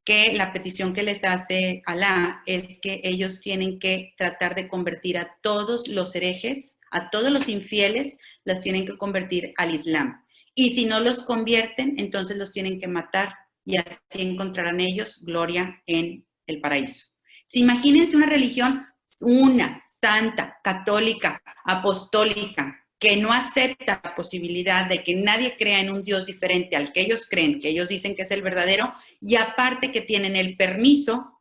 que la petición que les hace Alá es que ellos tienen que tratar de convertir a todos los herejes, a todos los infieles, los tienen que convertir al Islam. Y si no los convierten, entonces los tienen que matar y así encontrarán ellos gloria en el paraíso. Imagínense una religión, una, santa, católica, apostólica, que no acepta la posibilidad de que nadie crea en un Dios diferente al que ellos creen, que ellos dicen que es el verdadero, y aparte que tienen el permiso,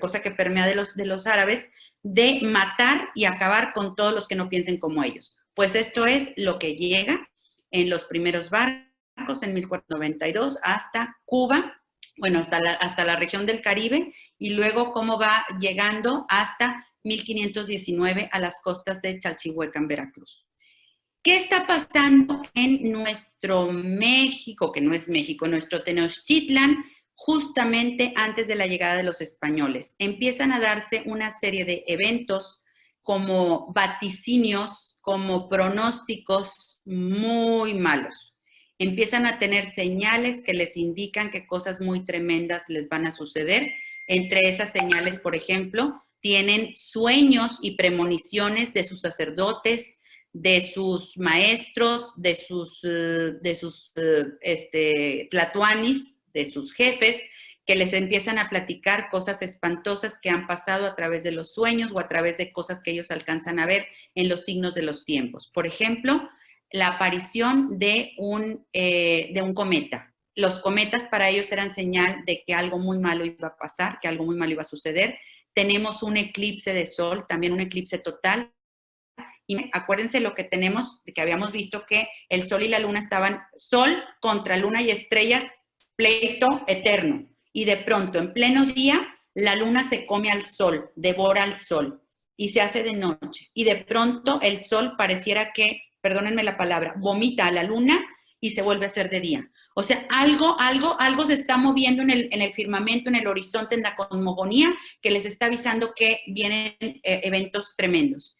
cosa que permea de los árabes, de matar y acabar con todos los que no piensen como ellos. Pues esto es lo que llega en los primeros barcos en 1492 hasta Cuba, bueno, hasta la región del Caribe, y luego cómo va llegando hasta 1519 a las costas de Chalchihuecan, Veracruz. ¿Qué está pasando en nuestro México, que no es México, nuestro Tenochtitlan, justamente antes de la llegada de los españoles? Empiezan a darse una serie de eventos como vaticinios, como pronósticos muy malos. Empiezan a tener señales que les indican que cosas muy tremendas les van a suceder. Entre esas señales, por ejemplo, tienen sueños y premoniciones de sus sacerdotes, de sus maestros, de sus tlatoanis, de sus jefes, que les empiezan a platicar cosas espantosas que han pasado a través de los sueños o a través de cosas que ellos alcanzan a ver en los signos de los tiempos. Por ejemplo, la aparición de un cometa. Los cometas para ellos eran señal de que algo muy malo iba a pasar, que algo muy malo iba a suceder. Tenemos un eclipse de sol, también un eclipse total. Y acuérdense lo que tenemos, que habíamos visto que el sol y la luna estaban, sol contra luna y estrellas, pleito eterno. Y de pronto, en pleno día, la luna se come al sol, devora al sol y se hace de noche. Y de pronto el sol pareciera que, perdónenme la palabra, vomita a la luna y se vuelve a hacer de día. O sea, algo se está moviendo en el firmamento, en el horizonte, en la cosmogonía, que les está avisando que vienen eventos tremendos.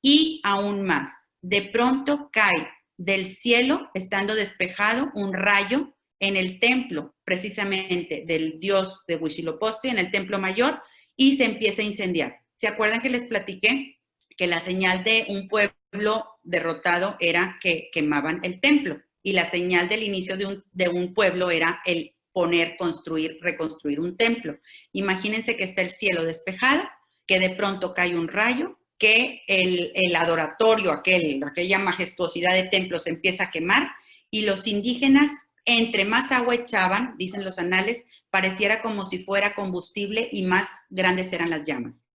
Y aún más, de pronto cae del cielo, estando despejado, un rayo en el templo, precisamente del dios de Huitzilopochtli, en el templo mayor, y se empieza a incendiar. ¿Se acuerdan que les platiqué que la señal de un pueblo derrotado era que quemaban el templo? Y la señal del inicio de un pueblo era el poner, construir, reconstruir un templo. Imagínense que está el cielo despejado, que de pronto cae un rayo, que el adoratorio, aquella majestuosidad de templos se empieza a quemar y los indígenas, entre más agua echaban, dicen los anales, pareciera como si fuera combustible y más grandes eran las llamas.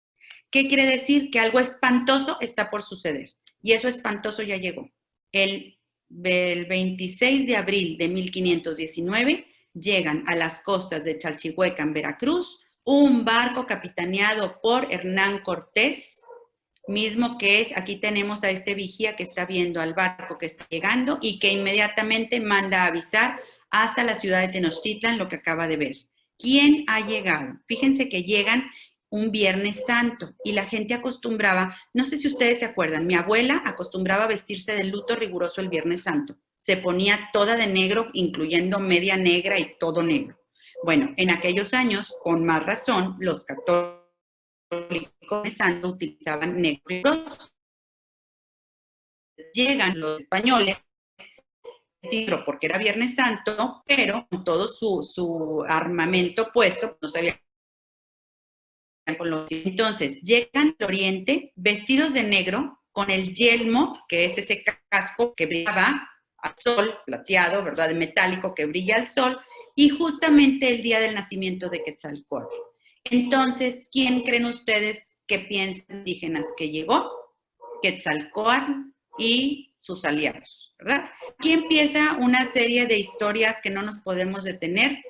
¿Qué quiere decir? Que algo espantoso está por suceder y eso espantoso ya llegó. El 26 de abril de 1519 llegan a las costas de Chalchihuecan, Veracruz, un barco capitaneado por Hernán Cortés, mismo que es, aquí tenemos a este vigía que está viendo al barco que está llegando y que inmediatamente manda a avisar hasta la ciudad de Tenochtitlan lo que acaba de ver. ¿Quién ha llegado? Fíjense que llegan un Viernes Santo y la gente acostumbraba, no sé si ustedes se acuerdan, mi abuela acostumbraba a vestirse de luto riguroso el Viernes Santo. Se ponía toda de negro, incluyendo media negra y todo negro. Bueno, en aquellos años, con más razón, los católicos Santo utilizaban negros. Llegan los españoles porque era Viernes Santo, pero con todo su armamento puesto, no sabían con los... Entonces, llegan al oriente vestidos de negro, con el yelmo, que es ese casco que brillaba al sol, plateado, ¿verdad? De metálico que brilla al sol, y justamente el día del nacimiento de Quetzalcóatl. Entonces, ¿quién creen ustedes que piensan indígenas que llegó? Quetzalcóatl y sus aliados, ¿verdad? Aquí empieza una serie de historias que no nos podemos detener,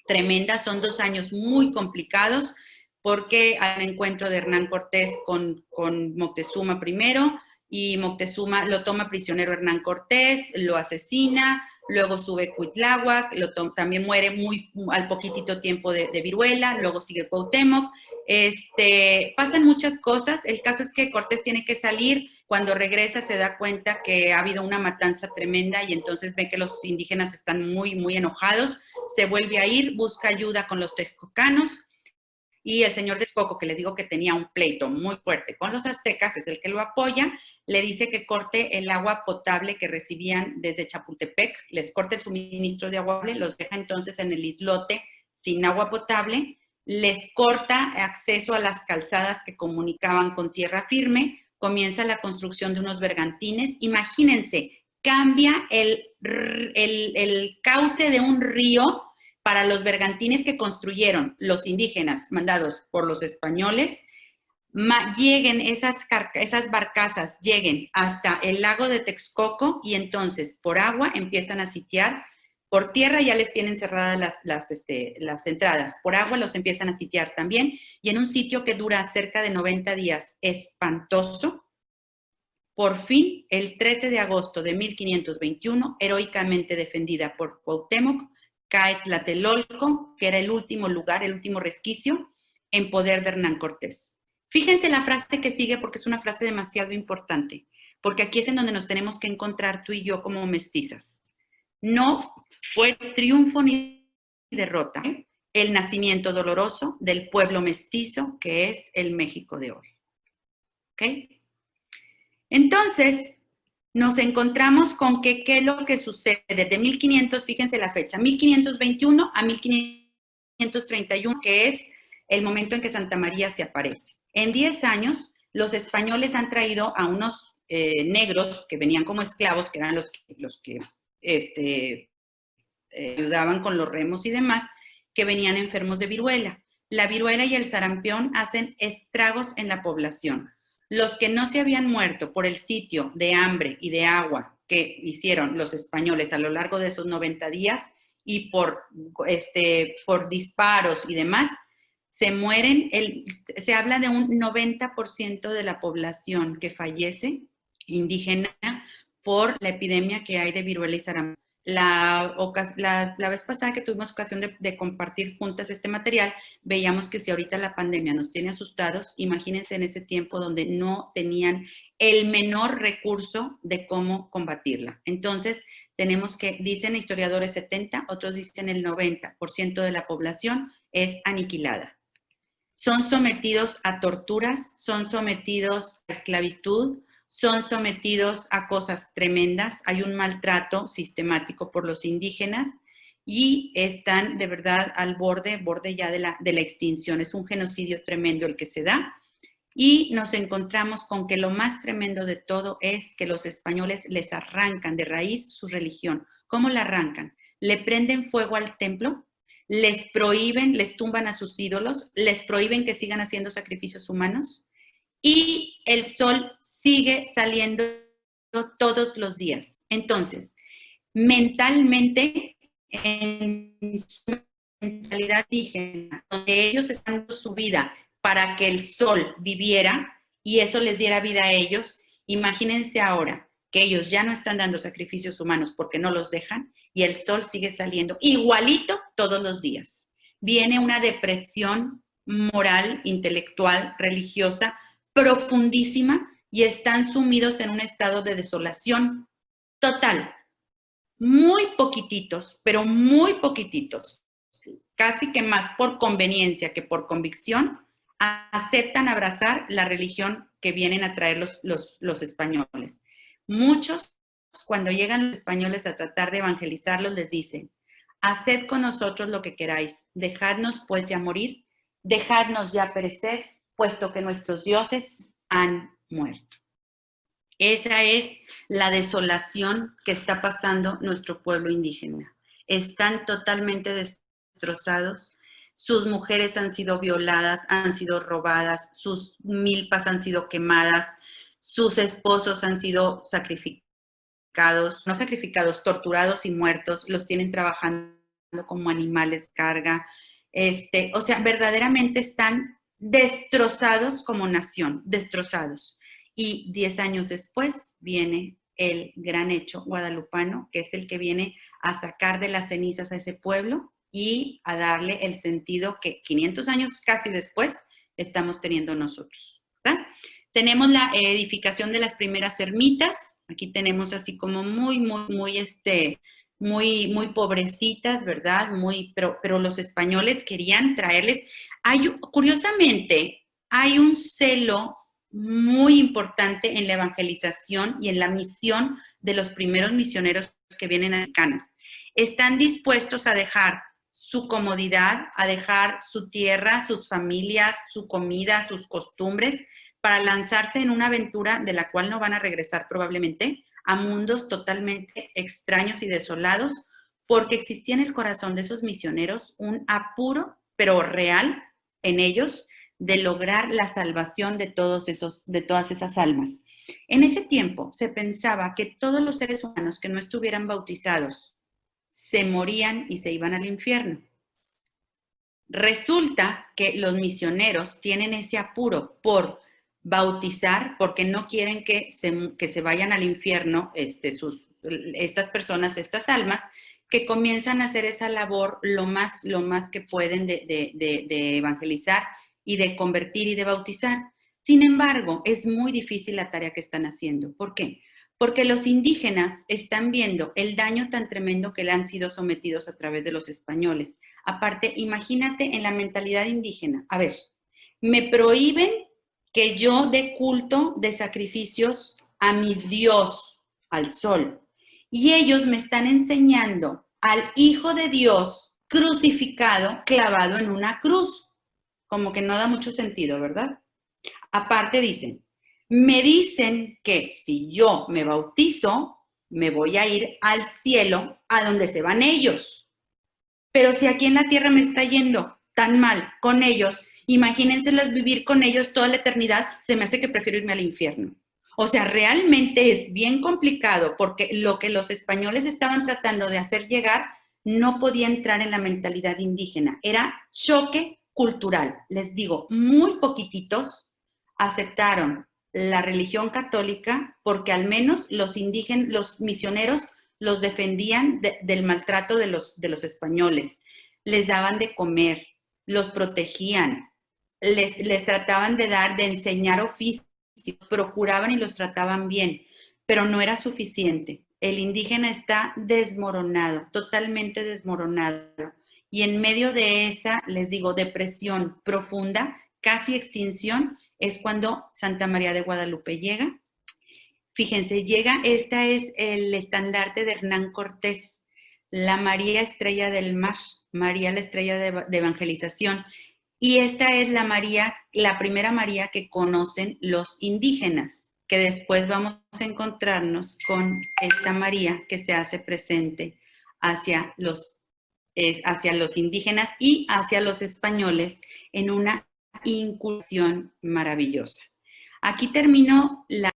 tremendas, son 2 años muy complicados, porque hay un encuentro de Hernán Cortés con Moctezuma primero, y Moctezuma lo toma prisionero Hernán Cortés, lo asesina, luego sube Cuitláhuac, también muere al poquitito tiempo de viruela, luego sigue Cuauhtémoc, pasan muchas cosas. El caso es que Cortés tiene que salir, cuando regresa se da cuenta que ha habido una matanza tremenda y entonces ve que los indígenas están muy, muy enojados, se vuelve a ir, busca ayuda con los texcocanos y el señor de Texcoco, que les digo que tenía un pleito muy fuerte con los aztecas, es el que lo apoya, le dice que corte el agua potable que recibían desde Chapultepec, les corte el suministro de agua potable, los deja entonces en el islote sin agua potable, les corta acceso a las calzadas que comunicaban con tierra firme, comienza la construcción de unos bergantines. Imagínense, cambia el cauce de un río para los bergantines que construyeron los indígenas mandados por los españoles, lleguen esas barcazas, lleguen hasta el lago de Texcoco y entonces por agua empiezan a sitiar, por tierra ya les tienen cerradas las entradas, por agua los empiezan a sitiar también y en un sitio que dura cerca de 90 días, espantoso. Por fin, el 13 de agosto de 1521, heroicamente defendida por Cuauhtémoc, cae Tlatelolco, que era el último lugar, el último resquicio, en poder de Hernán Cortés. Fíjense la frase que sigue porque es una frase demasiado importante, porque aquí es en donde nos tenemos que encontrar tú y yo como mestizas. No fue triunfo ni derrota, el nacimiento doloroso del pueblo mestizo que es el México de hoy. ¿Ok? Entonces, nos encontramos con que qué es lo que sucede de 1500, fíjense la fecha, 1521 a 1531, que es el momento en que Santa María se aparece. En 10 años, los españoles han traído a unos negros que venían como esclavos, que eran los que ayudaban con los remos y demás, que venían enfermos de viruela. La viruela y el sarampión hacen estragos en la población. Los que no se habían muerto por el sitio de hambre y de agua que hicieron los españoles a lo largo de esos 90 días y por disparos y demás, se mueren, se habla de un 90% de la población que fallece indígena por la epidemia que hay de viruela y sarampión. La vez pasada que tuvimos ocasión de compartir juntas este material, veíamos que si ahorita la pandemia nos tiene asustados, imagínense en ese tiempo donde no tenían el menor recurso de cómo combatirla. Entonces, tenemos que, dicen historiadores 70, otros dicen el 90% de la población es aniquilada. Son sometidos a torturas, son sometidos a esclavitud, son sometidos a cosas tremendas, hay un maltrato sistemático por los indígenas y están de verdad al borde ya de la extinción. Es un genocidio tremendo el que se da y nos encontramos con que lo más tremendo de todo es que los españoles les arrancan de raíz su religión. ¿Cómo la arrancan? Le prenden fuego al templo, les prohíben, les tumban a sus ídolos, les prohíben que sigan haciendo sacrificios humanos y el sol sigue saliendo todos los días. Entonces, mentalmente, en su mentalidad indígena, donde ellos están dando su vida para que el sol viviera y eso les diera vida a ellos, imagínense ahora que ellos ya no están dando sacrificios humanos porque no los dejan y el sol sigue saliendo igualito todos los días. Viene una depresión moral, intelectual, religiosa, profundísima, y están sumidos en un estado de desolación total. Muy poquititos, pero muy poquititos, casi que más por conveniencia que por convicción, aceptan abrazar la religión que vienen a traer los españoles. Muchos, cuando llegan los españoles a tratar de evangelizarlos, les dicen, haced con nosotros lo que queráis, dejadnos pues ya morir, dejadnos ya perecer, puesto que nuestros dioses han muerto. Esa es la desolación que está pasando nuestro pueblo indígena. Están totalmente destrozados, sus mujeres han sido violadas, han sido robadas, sus milpas han sido quemadas, sus esposos han sido sacrificados, no sacrificados, torturados y muertos, los tienen trabajando como animales carga. O sea, verdaderamente están destrozados como nación, destrozados. Y 10 años después viene el gran hecho guadalupano, que es el que viene a sacar de las cenizas a ese pueblo y a darle el sentido que 500 años casi después estamos teniendo nosotros, ¿verdad? Tenemos la edificación de las primeras ermitas. Aquí tenemos así como muy pobrecitas, ¿verdad? Pero los españoles querían traerles, Curiosamente, hay un celo muy importante en la evangelización y en la misión de los primeros misioneros que vienen americanos. Están dispuestos a dejar su comodidad, a dejar su tierra, sus familias, su comida, sus costumbres, para lanzarse en una aventura de la cual no van a regresar probablemente, a mundos totalmente extraños y desolados, porque existía en el corazón de esos misioneros un apuro, pero real, en ellos, de lograr la salvación de todas esas almas. En ese tiempo se pensaba que todos los seres humanos que no estuvieran bautizados se morían y se iban al infierno. Resulta que los misioneros tienen ese apuro por bautizar, porque no quieren que se vayan al infierno estas personas, estas almas, que comienzan a hacer esa labor lo más que pueden de evangelizar y de convertir y de bautizar. Sin embargo, es muy difícil la tarea que están haciendo. ¿Por qué? Porque los indígenas están viendo el daño tan tremendo que le han sido sometidos a través de los españoles. Aparte, imagínate en la mentalidad indígena. A ver, me prohíben que yo dé culto de sacrificios a mi Dios, al sol. Y ellos me están enseñando al Hijo de Dios crucificado, clavado en una cruz. Como que no da mucho sentido, ¿verdad? Aparte me dicen que si yo me bautizo, me voy a ir al cielo, a donde se van ellos. Pero si aquí en la tierra me está yendo tan mal con ellos, imagínenselos vivir con ellos toda la eternidad, se me hace que prefiero irme al infierno. O sea, realmente es bien complicado porque lo que los españoles estaban tratando de hacer llegar no podía entrar en la mentalidad indígena. Era choque cultural. Les digo, muy poquititos aceptaron la religión católica porque al menos los indígenas, los misioneros los defendían del maltrato de los españoles, les daban de comer, los protegían, les trataban de enseñar oficios, procuraban y los trataban bien, pero no era suficiente. El indígena está desmoronado, totalmente desmoronado. Y en medio de esa, les digo, depresión profunda, casi extinción, es cuando Santa María de Guadalupe llega. Fíjense, esta es el estandarte de Hernán Cortés, la María Estrella del Mar, María la Estrella de Evangelización. Y esta es la primera María que conocen los indígenas, que después vamos a encontrarnos con esta María que se hace presente hacia los indígenas y hacia los españoles en una incursión maravillosa. Aquí termino la